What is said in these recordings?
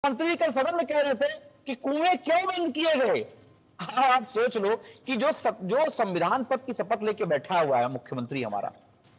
मंत्री कल सदन में कह रहे थे कि कुएं क्यों बंद किए गए। आप सोच लो कि जो संविधान पद की शपथ लेके बैठा हुआ है मुख्यमंत्री हमारा,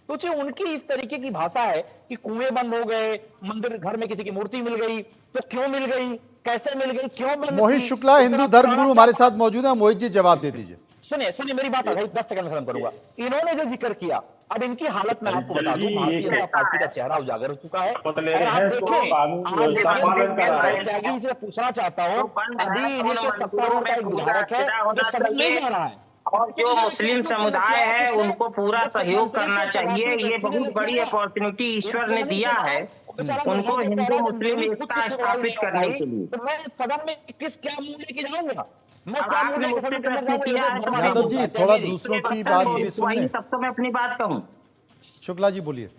सोचिए उनकी इस तरीके की भाषा है कि कुएं बंद हो गए, मंदिर घर में किसी की मूर्ति मिल गई तो क्यों मिल गई, कैसे मिल गई, क्यों बंद मोहित की, शुक्ला इतना हिंदू पुराना धर्मगुरु क्या। हमारे साथ मौजूद है। मोहित जी जवाब दे दीजिए। सुनिए सुनिए मेरी बात भाई 10 सेकंड में खत्म करूंगा। इन्होंने जो जिक्र किया, अब इनकी हालत मैं आपको बता जल्दी दूं, भारतीय ये जनता पार्टी का चेहरा उजागर हो चुका है। शपथ ले और रहे आप हैं तो देखें, कानून आप व्यवस्था देखिए, पालन मैं करा रहे बहुत हैं। त्यागी से पूछना चाहता हूं, जो बंद है अभी उन इन्हीं के मंदिरों सत्तारूढ़ का में एक पूजा विधायक है अर्चना जो होना सदन नहीं चाहिए जा रहा है। और जो मुस्लिम समुदाय है उनको पूरा सहयोग मुख्यमंत्री करना के चाहिए। तजाती ये व्यक्ति ने बहुत जो बड़ी किया, अपॉर्चुनिटी ईश्वर ने उन्होंने दिया के है बाद वो बेचारा उनको निर्भाग्य कह रहा हिंदू है जब मुस्लिम मेरी खुद की एकता सुनवाई नहीं स्थापित हो करने पाई के लिए। तो मैं सदन में क्या मुंह लेके जाऊंगा, मैं अब क्या मुंह आपने लेके मुझसे सदन के अंदर प्रश्न जाऊंगा, ये किया लोग है तो धर्म नहीं यादव मैं जी बोलता है, थोड़ा मेरी दूसरों की बक्तव्य बात मौजूद भी सुन हुआ ही, लें। तब तो मैं अपनी बात कहूं। शुक्ला जी बोलिए।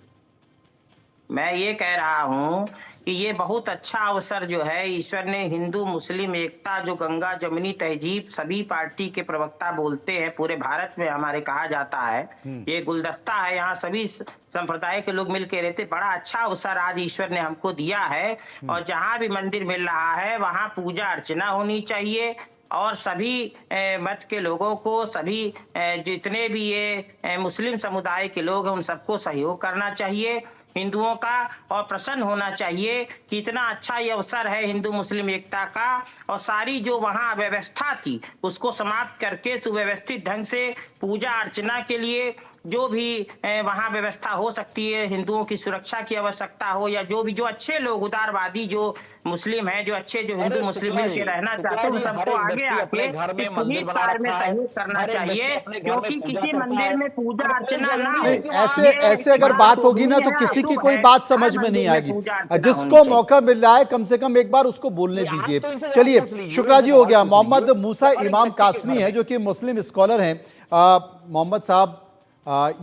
मैं ये कह रहा हूं कि ये बहुत अच्छा अवसर जो है ईश्वर ने हिंदू मुस्लिम एकता, जो गंगा जमुनी तहजीब सभी पार्टी के प्रवक्ता बोलते हैं, पूरे भारत में हमारे कहा जाता है, ये गुलदस्ता है, यहाँ सभी संप्रदाय के लोग मिलकर रहते। बड़ा अच्छा अवसर आज ईश्वर ने हमको दिया है और जहां भी मंदिर मिल रहा है वहां पूजा अर्चना होनी चाहिए और सभी मत के लोगों को, सभी जितने भी ये मुस्लिम समुदाय के लोग हैं उन सबको सहयोग करना चाहिए हिंदुओं का और प्रसन्न होना चाहिए कि इतना अच्छा ये अवसर है हिंदू मुस्लिम एकता का। और सारी जो वहाँ व्यवस्था थी उसको समाप्त करके सुव्यवस्थित ढंग से पूजा अर्चना के लिए जो भी वहाँ व्यवस्था हो सकती है, हिंदुओं की सुरक्षा की आवश्यकता हो या जो भी जो अच्छे लोग उदारवादी जो मुस्लिम हैं, जो अच्छे जो हिंदू मुस्लिम मिल के रहना चाहते हैं उन जी हर सबको एक आगे व्यक्ति आके अपने घर में इस मंदिर पुनीत बना कार्य में रखा है, सहयोग करना हर एक व्यक्ति चाहिए अपने घर में क्योंकि पूजा किसी करता मंदिर है। में पूजा अब कोई अर्चना ना जरूरी हो है नहीं, कि ऐसे वहां ऐसे अगर बात होगी ना तो किसी की कोई बात समझ में नहीं आएगी। जिसको मौका मिल रहा है कम से कम एक बार उसको बोलने आप दीजिए। तो इनसे जरा चलिए पूछ लीजिए, शुक्ला इनसे जी हो सवाल गया। पूछ मोहम्मद लीजिए मूसा कि हर एक इमाम व्यक्ति के कासमी घर है में जो कि मुस्लिम स्कॉलर हैं। मोहम्मद साहब,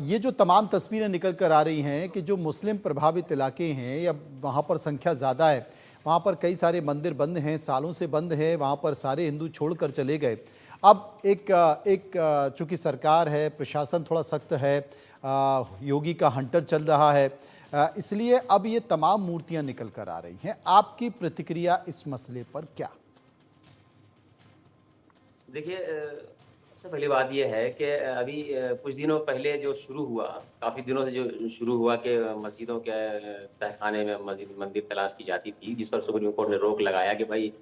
ये जो तमाम तस्वीरें निकल कर आ रही हैं कि जो मुस्लिम प्रभावित इलाके हैं या वहाँ पर संख्या ज़्यादा है, वहाँ पर कई सारे मंदिर बंद हैं, सालों से बंद है, वहाँ पर सारे हिंदू छोड़कर चले गए। अब एक चूंकि सरकार है, प्रशासन थोड़ा सख्त है, योगी का हंटर चल रहा है, इसलिए अब ये तमाम मूर्तियां निकल कर आ रही हैं। आपकी प्रतिक्रिया इस मसले पर क्या? देखिए, सबसे पहली बात यह है कि अभी कुछ दिनों पहले जो शुरू हुआ, काफ़ी दिनों से जो शुरू हुआ कि मस्जिदों के तहखाने में मस्जिद मंदिर तलाश की जाती थी, जिस पर सुप्रीम कोर्ट ने रोक लगाया कि भाई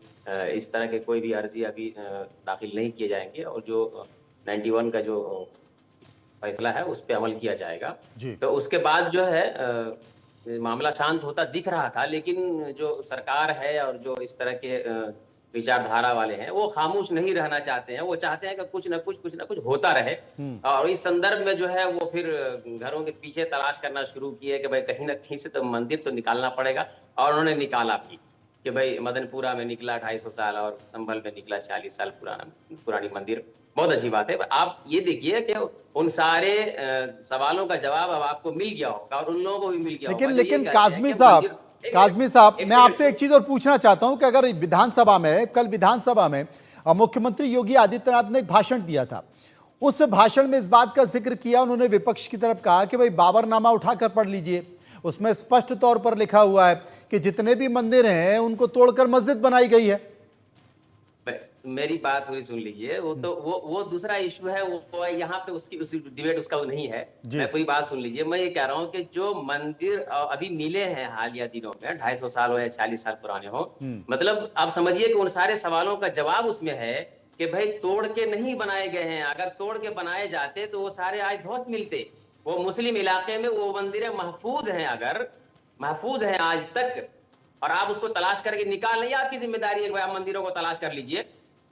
इस तरह के कोई भी अर्जी अभी दाखिल नहीं किए जाएंगे और जो 91 का जो फैसला है उस पर अमल किया जाएगा। तो उसके बाद जो है मामला शांत होता दिख रहा था, लेकिन जो सरकार है और जो इस तरह के विचारधारा वाले हैं वो खामोश नहीं रहना चाहते हैं। वो चाहते हैं कि कुछ ना कुछ होता रहे। और इस संदर्भ में जो है वो फिर घरों के पीछे तलाश करना शुरू किए कि भाई कहीं ना कहीं से तो मंदिर तो निकालना पड़ेगा। और उन्होंने निकाला भी कि भाई मदनपुरा में निकला 250 साल और संभल में निकला 40 साल पुरानी मंदिर। बहुत अच्छी बात है। आप ये देखिए कि उन सारे सवालों का जवाब अब आपको मिल गया होगा और उन लोगों को भी मिल गया होगा। लेकिन काज़मी साहब मैं आपसे एक चीज और पूछना चाहता हूं कि अगर विधानसभा में कल विधानसभा में मुख्यमंत्री योगी आदित्यनाथ ने एक भाषण दिया था, उस भाषण में इस बात का जिक्र किया, उन्होंने विपक्ष की तरफ कहा कि भाई बाबरनामा उठाकर पढ़ लीजिए, उसमें स्पष्ट तौर पर लिखा हुआ है कि जितने भी मंदिर हैं उनको तोड़कर मस्जिद बनाई गई है। मेरी बात पूरी सुन लीजिए। वो तो वो दूसरा इशू है, वो यहाँ पे उस डिबेट उसका वो नहीं है। मैं पूरी बात सुन लीजिए। मैं ये कह रहा हूँ कि जो मंदिर अभी मिले हैं हालिया दिनों में, 250 साल हो या 40 साल पुराने हो, मतलब आप समझिए कि उन सारे सवालों का जवाब उसमें है कि भाई तोड़ के नहीं बनाए गए हैं। अगर तोड़ के बनाए जाते तो वो सारे आज ध्वस्त मिलते। वो मुस्लिम इलाके में वो मंदिरें महफूज हैं, अगर महफूज हैं आज तक, और आप उसको तलाश करके निकाल नहीं, आपकी जिम्मेदारी है आप मंदिरों को तलाश कर लीजिए।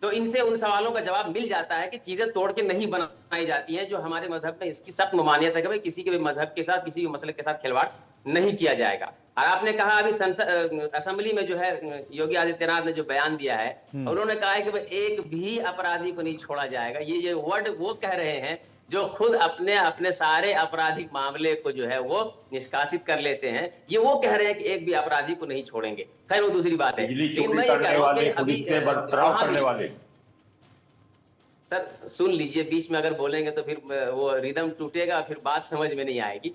तो इनसे उन सवालों का जवाब मिल जाता है कि चीजें तोड़ के नहीं बनाई जाती हैं। जो हमारे मजहब में इसकी सख्त ममानियत है कि भाई किसी के भी मजहब के साथ, किसी भी मसले के साथ खिलवाड़ नहीं किया जाएगा। और आपने कहा अभी संसद असेंबली में जो है योगी आदित्यनाथ ने जो बयान दिया है, उन्होंने कहा है कि भाई एक भी अपराधी को नहीं छोड़ा जाएगा। ये वर्ड वो कह रहे हैं जो खुद अपने सारे आपराधिक मामले को जो है वो निष्कासित कर लेते हैं। ये वो कह रहे हैं कि एक भी अपराधी को नहीं छोड़ेंगे। खैर वो दूसरी बात है। लेकिन मैं ये कह रहा हूँ कि अभी सर सुन लीजिए, बीच में अगर बोलेंगे तो फिर वो रिदम टूटेगा, फिर बात समझ में नहीं आएगी।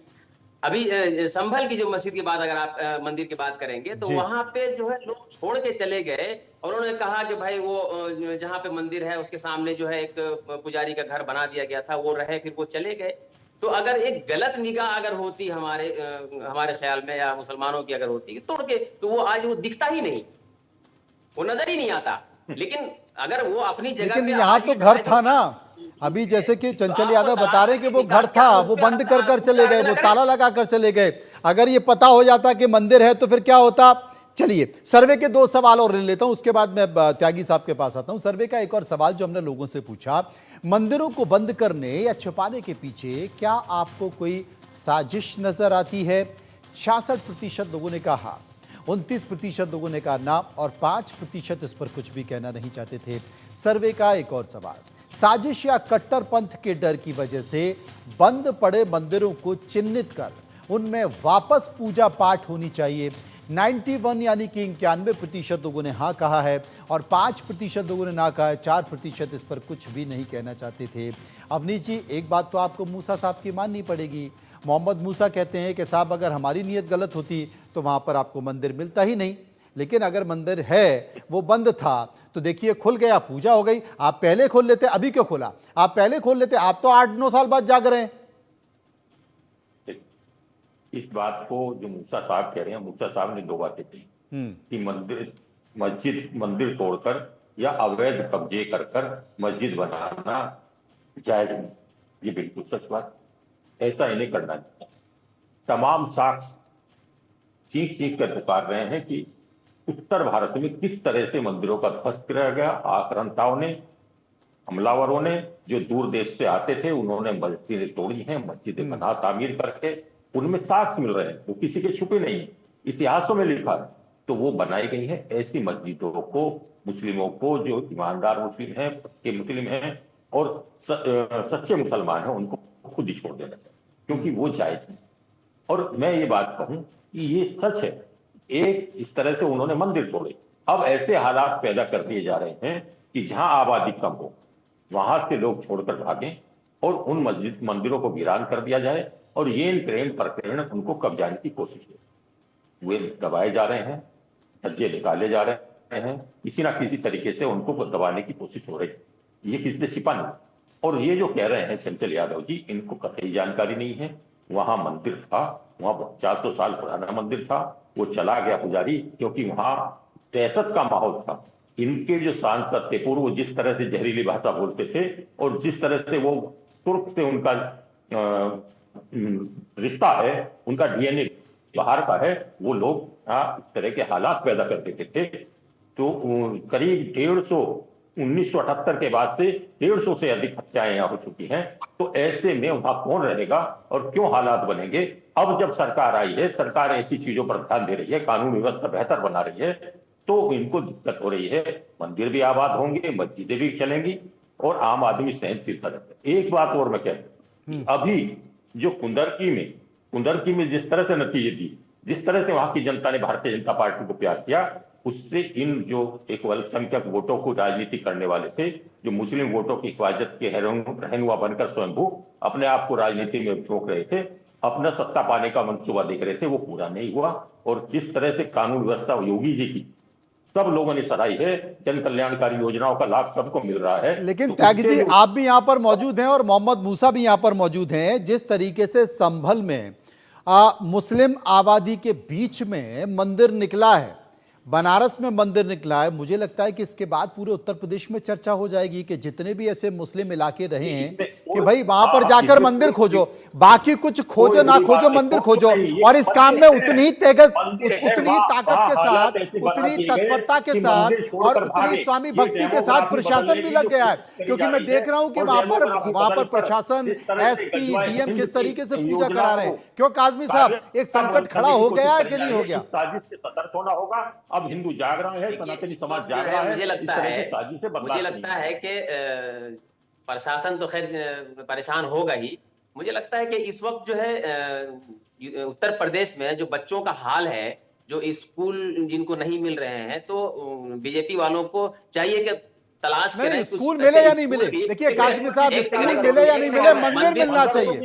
अभी संभल की जो मस्जिद की बात अगर आप मंदिर की बात करेंगे तो जी। वहां पे जो है लोग छोड़ के चले गए और उन्होंने कहा कि भाई वो जहाँ पे मंदिर है उसके सामने जो है एक पुजारी का घर बना दिया गया था, वो रहे, फिर वो चले गए। तो अगर एक गलत निगाह अगर होती हमारे ख्याल में, या मुसलमानों की अगर होती तोड़ के, तो वो आज वो दिखता ही नहीं, वो नजर ही नहीं आता। लेकिन अगर वो अपनी जगह लेकिन पे यहाँ आज तो भी घर ढाई था ना। सौ अभी जैसे कि तो चंचल आपको यादव बता रहे हैं कि वो घर क्या था, उस वो पे बंद कर कर चले गए, वो करें? ताला लगा कर चले गए। अगर ये पता हो जाता कि मंदिर है तो फिर क्या होता। चलिए, सर्वे के 2 सवाल और ले लेता हूं, उसके बाद मैं त्यागी साहब के पास आता हूं। सर्वे का एक और सवाल जो हमने लोगों से पूछा, मंदिरों को बंद करने या छुपाने के पीछे क्या आपको कोई साजिश नजर आती है? 66% लोगों ने कहा, 29% लोगों ने कहा ना, और 5% इस पर कुछ भी कहना नहीं चाहते थे। सर्वे का एक और सवाल, साजिश या कट्टरपंथ के डर की वजह से बंद पड़े मंदिरों को चिन्हित कर उनमें वापस पूजा पाठ होनी चाहिए। 91 यानी कि 91% लोगों ने हाँ कहा है और 5% लोगों ने ना कहा है। 4% इस पर कुछ भी नहीं कहना चाहते थे। अवनीश जी, एक बात तो आपको मूसा साहब की माननी पड़ेगी। मोहम्मद मूसा कहते हैं कि साहब अगर हमारी नीयत गलत होती तो वहां पर आपको मंदिर मिलता ही नहीं, लेकिन अगर मंदिर है वो बंद था तो देखिए खुल गया, पूजा हो गई। आप पहले खोल लेते, अभी क्यों खोला? आप पहले खोल लेते, आप तो 8-9 साल बाद जाग रहे हैं। इस बात को जो मूसा साहब कह रहे हैं, मूसा साहब ने 2 बातें कही कि मंदिर तोड़कर या अवैध कब्जे कर कर मस्जिद बनाना जायज नहीं। ये बिल्कुल सच बात, ऐसा इन्हें करना चाहिए। तमाम साक्ष्य चीख चीख कर पुकार रहे हैं कि उत्तर भारत में किस तरह से मंदिरों का ध्वस्त किया गया। आक्रांताओं ने, हमलावरों ने, जो दूर देश से आते थे, उन्होंने मस्जिदें तोड़ी हैं, मस्जिदें बना तामीर करके, उनमें साक्ष्य मिल रहे हैं, वो किसी के छुपे नहीं है, इतिहासों में लिखा है। तो वो बनाई गई है। ऐसी मस्जिदों को मुस्लिमों को, जो ईमानदार मुस्लिम हैं, पक्के मुस्लिम हैं और सच्चे मुसलमान हैं, उनको खुद ही छोड़ देना चाहिए, क्योंकि वो जायज है। और मैं ये बात कहूं कि ये सच है, एक इस तरह से उन्होंने मंदिर तोड़े, अब ऐसे हालात पैदा कर दिए जा रहे हैं कि जहां आबादी कम हो वहां से लोग छोड़कर भागें और उन मंदिरों को वीरान कर दिया जाए और ये प्रेम प्रकरण उनको कब्जाने की कोशिश है। वे दबाए जा रहे हैं, धज्जे निकाले जा रहे हैं, किसी ना किसी तरीके से उनको दबाने की कोशिश हो रही है। ये किसी से छिपा नहीं। और ये जो कह रहे हैं चंचल यादव जी, इनको कतई जानकारी नहीं है। वहां मंदिर था, वहां 400 साल पुराना मंदिर था, वो चला गया पुजारी, क्योंकि वहां दहशत का माहौल था। इनके जो सांसद थे पूर्व, जिस तरह से जहरीली भाषा बोलते थे और जिस तरह से वो तुर्क से उनका रिश्ता है, उनका डीएनए बाहर का है, वो लोग इस तरह के हालात पैदा कर देते थे। तो करीब 1978 के बाद से 150 से अधिक हत्याएं यहाँ हो चुकी हैं। तो ऐसे में वहां कौन रहेगा और क्यों हालात बनेंगे? अब जब सरकार आई है, सरकार ऐसी चीजों पर ध्यान दे रही है, कानून व्यवस्था बेहतर बना रही है, तो इनको दिक्कत हो रही है। मंदिर भी आबाद होंगे, मस्जिदें भी चलेंगी और आम आदमी सहनशीलता रखता है। एक बात और मैं कहता हूं, अभी जो कुंदरकी में जिस तरह से नतीजे दिए, जिस तरह से वहां की जनता ने भारतीय जनता पार्टी को प्यार किया, उससे इन जो एक अल्पसंख्यक वोटों को राजनीति करने वाले थे, जो मुस्लिम वोटों की हिफाजत के रहनुमा बनकर स्वयंभू अपने आप को राजनीति में झोंक रहे थे, अपना सत्ता पाने का मंसूबा देख रहे थे, वो पूरा नहीं हुआ। और जिस तरह से कानून व्यवस्था योगी जी की सब लोगों ने सराही है, जन कल्याणकारी योजनाओं का लाभ सबको मिल रहा है। लेकिन तो त्यागी जी, उससे आप भी यहां पर मौजूद हैं और मोहम्मद मूसा भी यहां पर मौजूद हैं। जिस तरीके से संभल में मुस्लिम आबादी के बीच में मंदिर निकला है, बनारस में मंदिर निकला है, मुझे लगता है कि इसके बाद पूरे उत्तर प्रदेश में चर्चा हो जाएगी कि जितने भी ऐसे मुस्लिम इलाके रहे हैं कि भाई वहां पर जाकर मंदिर खोजो, बाकी कुछ खोजो ना खोजो, मंदिर खोजो। और इस काम में उतनी ही ताकत के साथ, उतनी तत्परता के साथ और उतनी स्वामी भक्ति के साथ प्रशासन भी लग गया है। क्योंकि मैं देख रहा हूं कि वहां पर प्रशासन, एसपी, डीएम किस तरीके से पूजा करा रहे हैं। क्यों काजमी साहब, एक संकट खड़ा हो गया है कि नहीं हो गया? साजिश से सतर्क होना होगा। अब हिंदू जाग रहा है, सनातनी समाज जाग रहा है। मुझे लगता है कि प्रशासन तो खैर परेशान होगा ही। मुझे लगता है कि इस वक्त जो है उत्तर प्रदेश में जो बच्चों का हाल है, जो स्कूल जिनको नहीं मिल रहे हैं, तो बीजेपी वालों को चाहिए कि तलाश नहीं, करें। स्कूल मिले या नहीं मिले, देखिए काजमी साहब, स्कूल मिले या नहीं मिले, मंदिर मिलना चाहिए।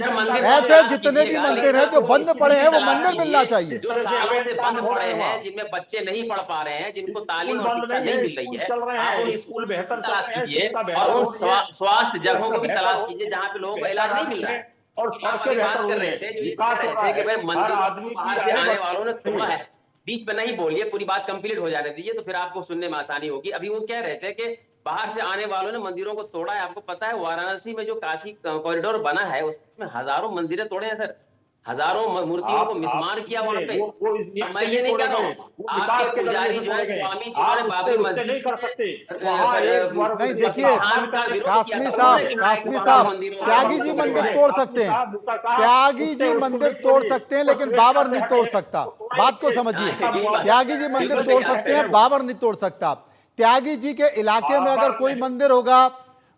ऐसे जितने भी मंदिर हैं जो बंद पड़े हैं वो मंदिर मिलना चाहिए। जो सालों से बंद पड़े हैं, जिनमें बच्चे नहीं पढ़ पा रहे हैं, जिनको तालीम और शिक्षा नहीं मिल रही है, आप उन स्कूल बेहतर तलाश कीजिए और उन स्वास्थ्य जगहों को भी तलाश कीजिए जहाँ पे लोगों को इलाज नहीं मिल रहा है। आप अभी बात कर रहे थे, जो ये कह रहे थे कि भाई मंदिर बाहर से आने वालों ने तोड़ा है, बीच में नहीं बोलिए, पूरी बात कंप्लीट हो जाने दीजिए, तो फिर आपको सुनने में आसानी होगी। अभी वो कह रहे थे कि बाहर से आने वालों ने मंदिरों को तोड़ा है। आपको पता है वाराणसी में जो काशी कॉरिडोर बना है उसमें हजारों मंदिरें तोड़े हैं सर, हजारों मूर्तियों को मिसमार किया वहां पे। मैं ये नहीं कह रहा हूँ, आपके पुजारी जो है स्वामी जिन्होंने बाबरी मस्जिद नहीं कर सकते। नहीं देखिए कासमी साहब, त्यागी जी मंदिर तोड़ सकते हैं, त्यागी जी मंदिर तोड़ सकते हैं, लेकिन बाबर नहीं तोड़ सकता। बात को समझिए, त्यागी जी मंदिर तोड़ सकते हैं, बाबर नहीं तोड़ सकता। त्यागी जी के इलाके में अगर कोई मंदिर होगा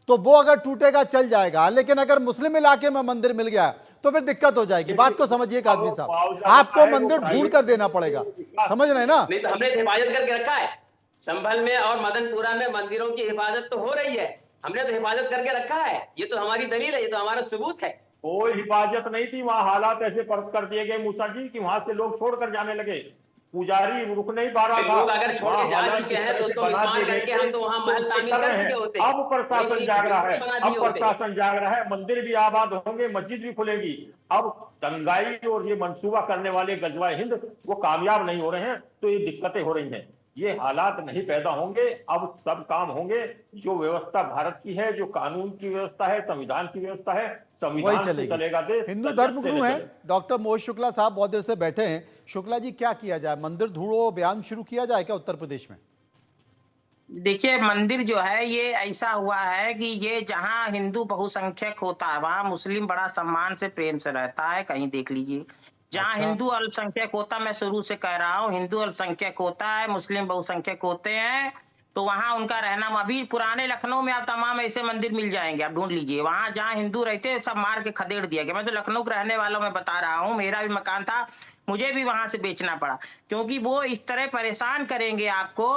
तो वो अगर टूटेगा चल जाएगा, लेकिन अगर मुस्लिम इलाके में मंदिर मिल गया तो फिर दिक्कत हो जाएगी। बात को समझिए काजमी साहब, आपको मंदिर ढूंढ कर देना पड़ेगा, समझ रहे हैं ना? नहीं तो हमने हिफाजत करके रखा है, संभल में और मदनपुरा में मंदिरों की हिफाजत तो हो रही है, हमने तो हिफाजत करके रखा है। ये तो हमारी दलील है, ये तो हमारा सबूत है। कोई हिफाजत नहीं थी वहां, हालात ऐसे कर दिए गए मूसा जी कि वहां से लोग छोड़कर जाने लगे, पुजारी रुक नहीं पा रहा था। लोग अगर छोड़ के जा चुके हैं तो उसको मिसमार करके हम तो वहां महल तामीर कर चुके होते। अब प्रशासन जाग रहा है, अब प्रशासन जाग रहा है, मंदिर भी आबाद होंगे, मस्जिद भी खुलेगी। अब दंगाई और ये मंसूबा करने वाले गजवा हिंद वो कामयाब नहीं हो रहे हैं, तो ये दिक्कतें हो रही हैं। ये हालात नहीं पैदा होंगे, अब सब काम होंगे जो व्यवस्था भारत की है, जो कानून की व्यवस्था है, संविधान की व्यवस्था है, वही चलेगा देश। हिंदू धर्मगुरु हैं डॉक्टर मोहित शुक्ला साहब, बहुत देर से बैठे हैं। शुक्ला जी, क्या किया जाए? मंदिर ढूंढो अभियान शुरू किया जाए क्या उत्तर प्रदेश में? देखिए मंदिर जो है ये ऐसा हुआ है कि ये जहाँ हिंदू बहुसंख्यक होता है वहां मुस्लिम बड़ा सम्मान से प्रेम से रहता है, कहीं देख लीजिए। जहाँ हिंदू अल्पसंख्यक होता, मैं शुरू से कह रहा हूँ, हिंदू अल्पसंख्यक होता है, मुस्लिम बहुसंख्यक होते हैं, तो वहां उनका रहना, अभी पुराने लखनऊ में आप तमाम ऐसे मंदिर मिल जाएंगे, आप ढूंढ लीजिए। वहां जहाँ हिंदू रहते सब मार के खदेड़ दिया गया। मैं तो लखनऊ के रहने वालों में बता रहा हूँ, मेरा भी मकान था, मुझे भी वहां से बेचना पड़ा, क्योंकि वो इस तरह परेशान करेंगे आपको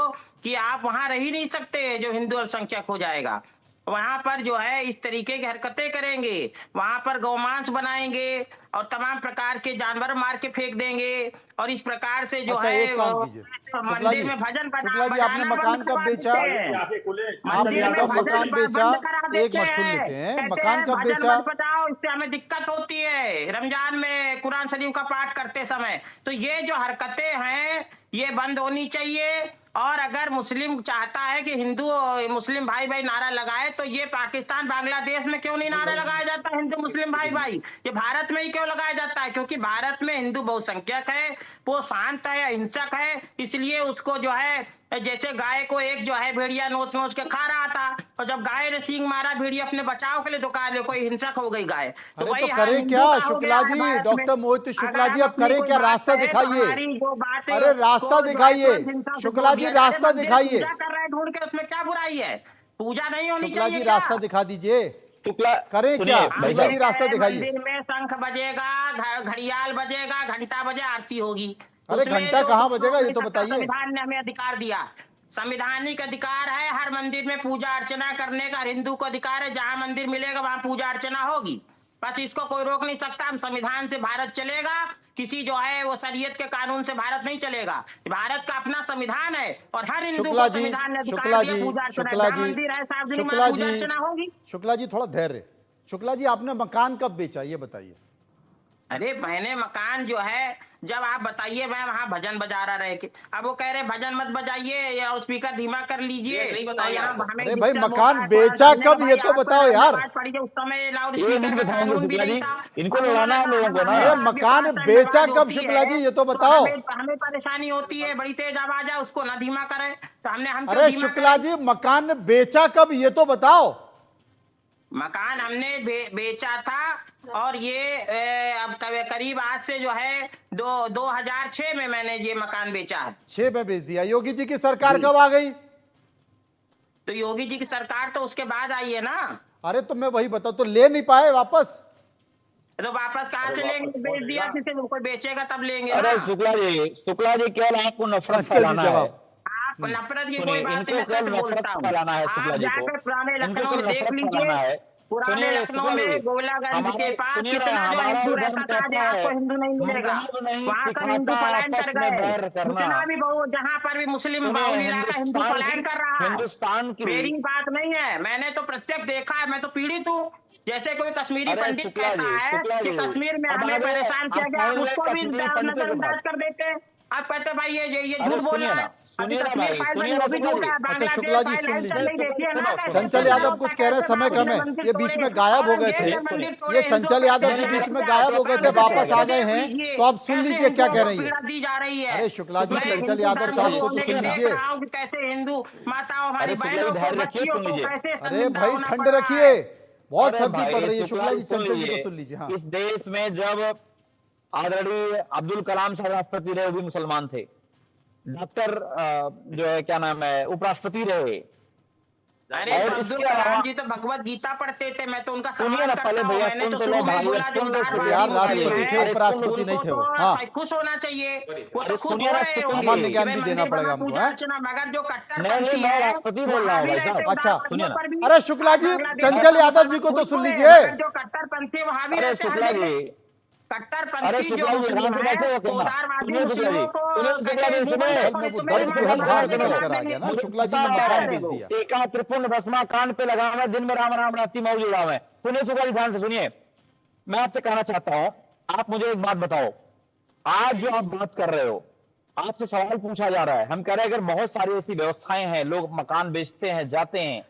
कि आप वहां रह ही नहीं सकते। जो हिंदू अल्पसंख्यक हो जाएगा वहां पर जो है इस तरीके की हरकतें करेंगे, वहां पर गौमांस बनाएंगे और तमाम प्रकार के जानवर मार के फेंक देंगे, और इस प्रकार से जो है मंदिर में भजन शुक्ला जी, आपने मकान कब बेचा? आपने कब मकान बेचा? एक मिनट सुन लेते हैं, मकान कब बेचा? बताओ, इससे हमें दिक्कत होती है रमजान में कुरान शरीफ का पाठ करते समय। तो ये जो हरकतें हैं ये बंद होनी चाहिए। और अगर मुस्लिम चाहता है कि हिंदू मुस्लिम भाई भाई नारा लगाए, तो ये पाकिस्तान बांग्लादेश में क्यों नहीं नारा लगाया जाता हिंदू मुस्लिम भाई भाई? ये भारत में ही क्यों लगाया जाता है? क्योंकि भारत में हिंदू बहुसंख्यक है, वो शांत है, अहिंसक है, इसलिए उसको जो है जैसे गाय को एक जो है भेड़िया नोच नोच के खा रहा था, और जब गाय ने सींग मारा भेड़िया अपने बचाव के लिए, तो कहा कोई हिंसक हो गई गाय। तो भाई करें क्या शुक्ला जी? डॉक्टर मोहित शुक्ला जी, अब करें क्या? रास्ता दिखाइए, अरे रास्ता दिखाइए शुक्ला जी, रास्ता दिखाइए। ढूंढ के उसमें क्या बुराई है? पूजा नहीं होनी चाहिए? शुक्ला जी रास्ता दिखा दीजिए, करें क्या? शुक्ला जी रास्ता दिखाइए। मंदिर में शंख बजेगा, घड़ियाल बजेगा, घंटा बजे, आरती होगी। अरे घंटा कहाँ बजेगा ये तो बताइए। संविधान ने हमें अधिकार दिया, संविधानिक अधिकार है हर मंदिर में पूजा अर्चना करने का, हिंदू को अधिकार है, जहां मंदिर मिलेगा वहां पूजा अर्चना होगी, बस इसको कोई रोक नहीं सकता। हम संविधान से भारत चलेगा, किसी जो है वो शरीयत के कानून से भारत नहीं चलेगा। भारत का अपना संविधान है और हर हिंदू को संविधान ने अधिकार दिया पूजा अर्चना होगी। शुक्ला जी थोड़ा धैर्य। शुक्ला जी, आपने मकान कब बेचा ये बताइए? अरे मैंने मकान जो है, जब आप बताइए, मैं वहाँ भजन बजा रहा रहे के, अब वो कह रहे भजन मत बजाइए या स्पीकर धीमा कर लीजिए। अरे भाई मकान बेचा कब ये तो बताओ यार। उस समय लाउड स्पीकर का कानून भी नहीं था, इनको लड़ाना है लोगों को ना। अरे मकान बेचा कब शुक्ला जी ये तो बताओ। हमें परेशानी होती है, बड़ी तेज आवाज है, उसको ना धीमा करे तो हम अरे शुक्ला जी मकान बेचा कब ये तो बताओ। मकान हमने बेचा था, और ये अब करीब आज से जो है 2006 में मैंने ये मकान बेचा है। 6 में बेच दिया। योगी जी की सरकार कब आ गई? तो योगी जी की सरकार तो उसके बाद आई है ना। अरे तो मैं वही बताऊं, तो ले नहीं पाए वापस? तो वापस कहाँ से लेंगे? बेच दिया, किसी कोई बेचेगा तब लेंगे। अरे शुक्ला जी केवल आपको नफरत फैलाना है। नफरत की सुनिए, कोई बात इनको नहीं, कल सच नफरत बोलता हूँ। फैलाना है शुक्ला आप जी को, जाकर पुराने इनको लखनऊ कल में देख नफरत लीजिए, फैलाना है। पुराने सुनिए लखनऊ शुक्ला जी, में गोलागंज के पास सुनिए ना, कितना जो हमारा हिंदू ही रहता धर्म था, आज कहता आपको है हिंदू नहीं मिलेगा। मजहब नहीं वहां कर हिंदू सिखाता पलायन कर आपस में गए। बैर करना। जितना भी बहु जहाँ पर भी मुस्लिम सुनिए, बाहुल इलाका हिंदू पलायन कर रहा है। हिंदुस्तान की मेरी बात नहीं है, मैंने तो प्रत्यक्ष देखा है, मैं तो पीड़ित हूँ। जैसे कोई कश्मीरी अरे पंडित कहता है शुक्ला कि जी, कश्मीर में अब हमें आगे परेशान किया आप गया, आप पहुंच उसको गए भी कश्मीरी पंडितों के नजरअंदाज पास। कर देते हैं। आप कहते हैं भाई ये अरे झूठ बोल सुनिए रहा ना, है। अभी सुनिए ना कश्मीर भाई, फाइल सुनिए बनी, ना वो भी शुक्ला झूठ जी। है। अच्छा बांग्लादेश शुक्ला जी फाइल सुन लाइव चल लीजिए, रही, देखिए ना सुनो, कैसे चंचल कैसे यादव होता कुछ है, कह रहे हैं, कैसे समय बाबरी कम ने है, मंदिर ये बीच तोड़े। में गायब हो और गए थे। अंग्रेज ने मंदिर तोड़े, ये हिंदुओं चंचल को यादव कैसे जी बीच में जलाया। गायब हो गए थे, आप वापस आ गए देख हैं, लीजिए, तो आप सुन कैसे लीजिए क्या हिंदुओं कह को रही है। पीड़ा दी जा रही है। अरे शुक्ला जी, मैं चंचल हिंदू यादव धर्म साहब गुरु को तो होने के सुन देख लीजिए। रहा हूँ कि कैसे हिंदू माताओं, हमारी अरे शुक्ला जी, बहनों को, धैर्य रखिए, बच्चियों सुन को लीजिए। कैसे अरे शर्मिंदा भाई होना ठंड पड़ रहा रखिए, है। बहुत अरे सर्दी भाई पड़ रही है। शुक्ला शुक्ला जी, जी सुन चंचल जी को लीजिए, सुन लीजिए। हाँ, इस देश में जब आदरणीय अब्दुल कलाम साहब राष्ट्रपति रहे, वो भी मुसलमान थे। डॉक्टर जो है क्या नाम है, उपराष्ट्रपति रहे। अरे और तो अब्दुल इसके कलाम अलावा जी तो भगवत गीता पढ़ते थे, मैं तो उनका सुनिए सम्मान ना करता पहले हूँ। भैया, मैंने सुन तो तो लो शुरू में भाई, बोला जो सुन लो अरे शुक्ला यार, जी, उदारवादी राष्ट्रपति थे, मुस्लिम है, उपराष्ट्रपति नहीं उनको थे वो। तो हाँ, खुश होना चाहिए। वो तो खुद सुनिए हो ना रहे सुन होंगे सामान्य लीजिए। ज्ञान कि भी भाई देना मंदिर पड़ेगा बना हमको। पूजा है अर्चना, मगर जो नहीं कट्टरपंथी मैं है राष्ट्रपति बोल वो रहा हूँ हावी भाई रहते साहब। अच्छा, सुनिए उदारवादियों ना, पर भी। अरे शुक्ला जी, बांग्लादेश चंचल में यादव जी को तो खुद सुन हुए, लीजिए। मगर जो कट्टरपंथी है वो हावी अरे रहते हैं हर शुक्ला जगह। जी, अरे कट्टरपंथी जो शुक्ला जी, मुस्लिम आराम से है बैठे हो वो क्या? उदारवादी सुनिए शुक्ला जी, मुस्लिमों को सुनिए शुक्ला कहते जी, हैं मुंह सुनिए। बंद असल रखो, में नहीं वो तो मेरे दर्द वहां जो है पे बाहर मारेंगे, निकल मार कर आ देंगे। गया ना। मुझे शुक्ला जी पता ने है मकान भाई, बेच दिया। टीका त्रिपुंड भस्मा कान पे लगा हुआ है, दिन में राम राम राती मौज उड़ा हुआ है। सुनिए शुक्ला जी, ध्यान से सुनिए। मैं आपसे कहना चाहता हूं, आप मुझे एक बात बताओ। आज जो आप बात कर रहे हो, आपसे सवाल पूछा जा रहा है, हम कह रहे हैं अगर बहुत सारी ऐसी व्यवस्थाएं हैं, लोग मकान बेचते हैं, जाते हैं,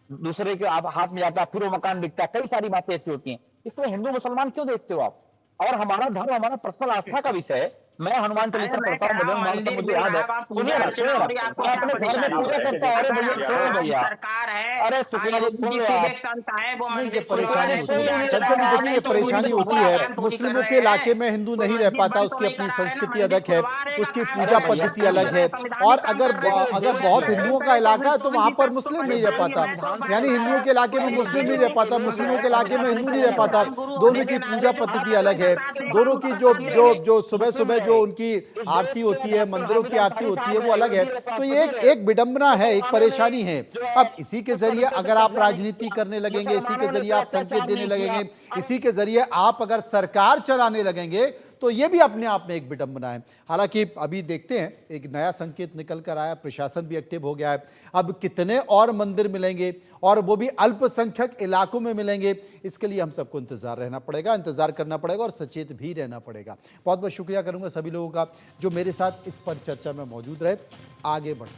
दूसरे के आप हाथ में जाता है, फिर वो मकान बिकता है, कई सारी बातें ऐसी होती हैं। इसमें हिंदू मुसलमान क्यों देखते हो आप? और हमारा धर्म हमारा पर्सनल आस्था का विषय है। मैं हनुमान अरे चालीसा मैं पढ़ता कह हूँ, रहा भजन हूँ मानता हूँ, मंदिर मुझे बिल याद रहा है। है, आप सुनिए पूजा ना, अर्चना सुनिए हो ना, रही है, आपको मैं क्या अपने घर में परेशानी पूजा है? करता हूँ। अरे भैया अगर सुनो आज भैया, सरकार है, अरे शुक्ला जी योगी सुन जी लो खुद आप। एक संत है, वो नहीं, ये मंदिर खुलवा परेशानी रहे हैं, होती है। पूजा सुनिए, अर्चना चंचल जी करा देखिए, रहे ये हैं, तो परेशानी हिंदू होती का है। काम थोड़ी कर मुस्लिमों रहे के हैं। इलाके में हिंदू वो नहीं रह मस्जिद पाता, बंद तो उसकी नहीं अपनी करा रहे ना, संस्कृति मंदिर अलग है, खुलवा रहे का उसकी काम पूजा कर रहे हैं, पद्धति छत्तीसगढ़ अलग है। संविधानिक और काम अगर कर रहे हैं। अगर जो बहुत ऐसे हिंदुओं करे का तो इलाका है फिर तो तो वहां इनकी पर तक तो मुस्लिम नहीं रह परेशानी है। पाता। मैं तो यानी हिंदुओं के इलाके में मुस्लिम नहीं रह पाता, मुस्लिमों के इलाके में हिंदू नहीं रह पाता। दोनों की पूजा पद्धति अलग है, दोनों की जो जो जो सुबह सुबह जो उनकी आरती होती है, मंदिरों की आरती होती है, वो अलग है। तो ये एक विडंबना है, एक परेशानी है। अब इसी के जरिए अगर आप राजनीति करने लगेंगे, इसी के जरिए आप संकेत देने लगेंगे, इसी के जरिए आप अगर सरकार चलाने लगेंगे, तो ये भी अपने आप में एक विडंबना है। हालांकि अभी देखते हैं, एक नया संकेत निकल कर आया, प्रशासन भी एक्टिव हो गया है। अब कितने और मंदिर मिलेंगे और वो भी अल्पसंख्यक इलाकों में मिलेंगे, इसके लिए हम सबको इंतजार रहना पड़ेगा, इंतजार करना पड़ेगा और सचेत भी रहना पड़ेगा। बहुत बहुत शुक्रिया करूंगा सभी लोगों का जो मेरे साथ इस पर चर्चा में मौजूद रहे। आगे बढ़